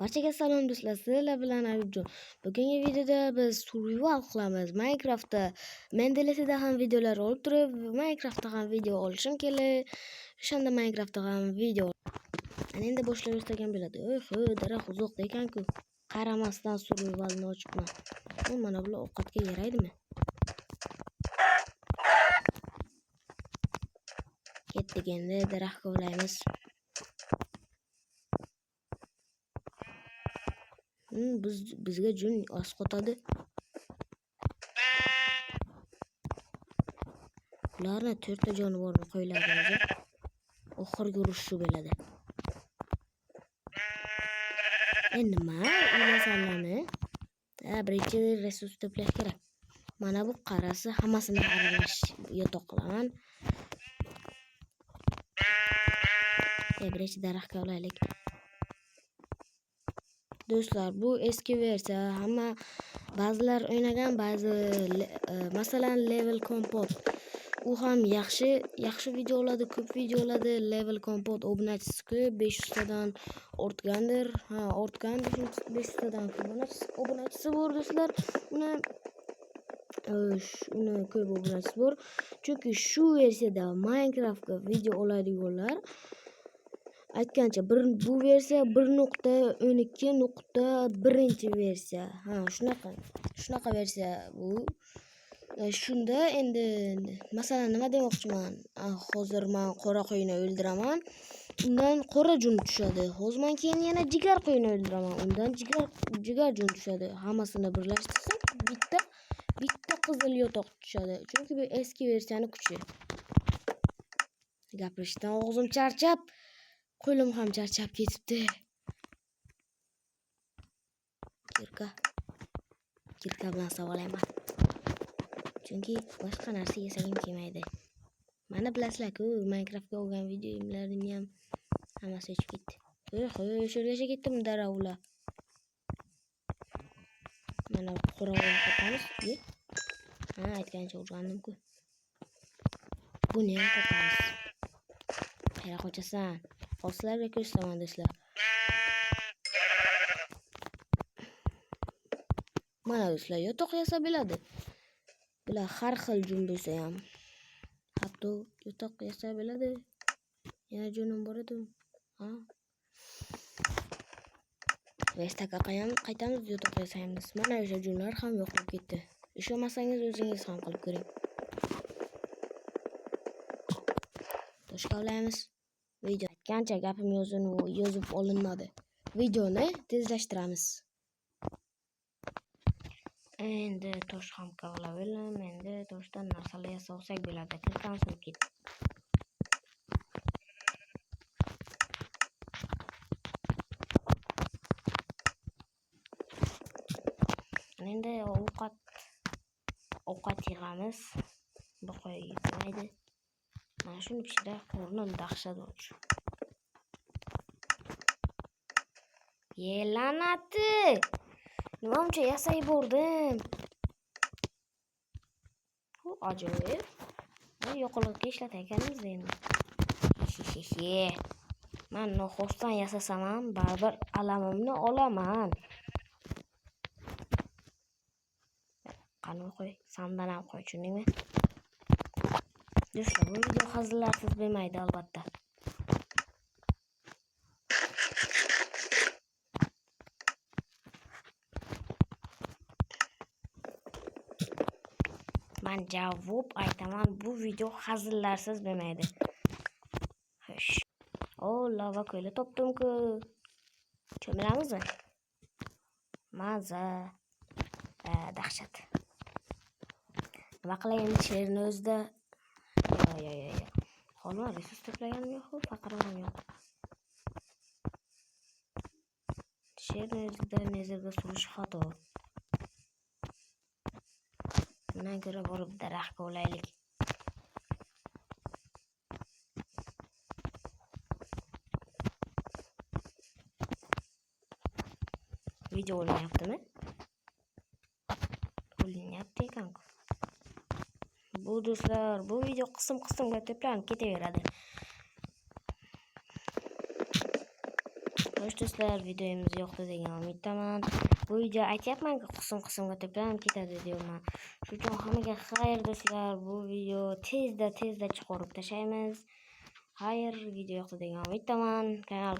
Barchaga salom do'stlar, sizlar bilan Ayubjon. Bugungi videoda biz survival qilamiz Minecraftda. Men DLC'da ham videolar olib turib, Minecraftda ham video olishim kerak. O'shanda Minecraftda ham video. Ana endi boshlaymiz degan bo'ladi. Daraxt uzoqda ekan-ku. Qaramasdan survivalni ochibman. Mana bular ovqatga yaraydimi? Ketdik endi daraxt kovlaymiz. Bizga jun oz qotadi. Ularni 4 ta jonivorni qo'yiladi. Oxirgi urush shu bo'ladi. Endi nima? O'ylasanlarmi? Birinchi resurs to'plash kerak. Mana bu qarasi hammasini aralash yotoq qilaman. Birinchi daraxt kovlaylik. Do'stlar, bu eski versiya. Hamma ba'zilar o'ynagan, ba'zi masalan Level Compot. U ham yaxshi videolarda, ko'p videolarda Level Compot obunachisi ko'p, 500 tadan ortgandir. Ortgandir 500 tadan obunachisi bor do'stlar. Uni ko'p obunachisi bor. Chunki shu versiyada Minecraftga video oladiganlar aytgancha bu versiya 1.12.1 versiya. Shunaqa versiya bu. Shunda endi masalan nima demoqchiman? Hozir men qora qo'yni o'ldiraman. Undan qora jun tushadi. Hozir men keyin yana jigar qo'yni o'ldiraman. Undan jigar jun tushadi. Hammasini birlashtirsam bitta qizil yotoq tushadi. Chunki bu eski versiyaning kuchi. Gapirishdan og'zim charchab, qo'lim ham charchab ketibdi. Kirka bilan savolayman. Chunki boshqa narsa yesagim kelmaydi. Mana bilasizlar-ku, Minecraftga olgan videolarimni ham hammasi o'chib ketdi. O'shergacha ketdim daravlar. Mana qo'rg'on qotamiz. Aytgancha urgandim-ku. Buni ham qotamiz. Qayerga qochasan? Hozirlarga ko'rsataman do'stlar. Mana do'stlar, yotoq yasa bo'ladi. Bular har xil jun bo'lsa ham. Hatto yotoq yasa bo'ladi. Yana junim bor edi. Vestaga qaytamiz yotoq yasaymiz. Mana o'sha junlar ham yo'qolib ketdi. Ishonmasangiz o'zingiz ham qilib ko'ring. Tosh kovlaymiz. Video aytgancha gapim yozib olinmadi. Videoni tezlashtiramiz. Endi tosh ham kovlayverim. Endi toshdan narsalar yasasak bo'ladi. Kirkam sinib ketdi. Endi ovqat yig'amiz. Bu qo'y yetmaydi. Mana shuni ichida qornim dahshat bo'ldi. Yelanati. Nimamcha yasay bordim. Bu ajoyib. Yo'qolib ishlatayotganimiz endi. Men noxosdan yasasam ham baribir alamimni olaman. Qani qo'y, sandan ham qo'y, tushundingmi? Do'stlar, bu video hazillarsiz bo'lmaydi albatta. Men javob aytaman, bu video hazillarsiz bo'lmaydi. Xo'sh. Lava ko'li topdim-ku. Cho'milamizmi? Maza. Dahshat. Nima qilay endi sherni o'zida? Yo'q. Holma resurs to'plaganim yo'q-ku, faqirman yo'q. Sherni o'zida mezirga surish xato. Bundan ko'ra borib daraxt kovlaylik. Video o'ynayaptimi? O'ynayapti ekan-ku. Bu do'stlar, bu video qism-qismga to'planib ketaveradi. Xo'sh do'stlar, videomiz yoqdi degan umiddaman. Bu video aytyapman-ku, qism-qismga to'planib ketadi deyapman. Shuning uchun hammaga xayr do'stlar. Bu video tezda chiqarib tashlaymiz. Xayr, video yoqdi degan umiddaman. Kanal